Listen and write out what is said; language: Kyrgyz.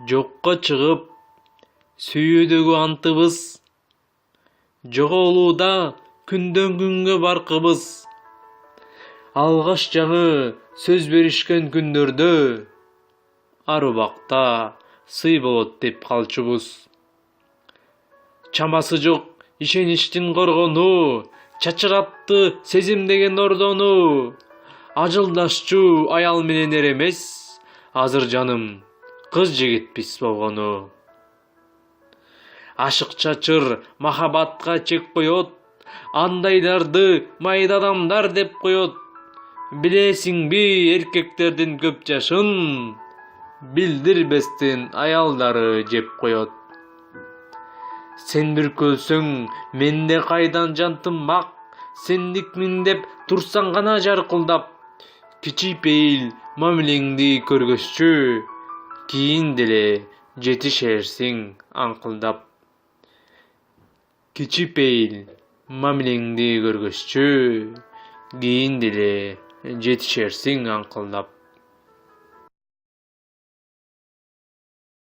жокко чыгып сүйүүдөгү антыбыз, жоголууда күндөн күнгө баркыбыз. Алгаш жаңы сөз беришкен күндөрдө ар убакта сый болот деп калчубуз. Чамасы жок ишеничтин коргону, чачыратты сезимдеген ордону. Ажылдашчу аял менен эр эмес, азыр жаным кыз жигитпиз болгону. Ашык чачыр махабатка чек коет, андайларды майда адамдар деп коет. Билесиңби эркектердин көп жашын, билдирбестен аялдары жеп коет. Сен бүркөлсөң, менде кайдан жан тынмак, сендикмин деп турсаң гана жаркылдап. Кичипейил мамилеңди көргөзчү, кийин деле жетишерсиң аңкылдап. Кичипейил мамилеңди көргөзчү, кийин деле жетишерсиң аңкылдап.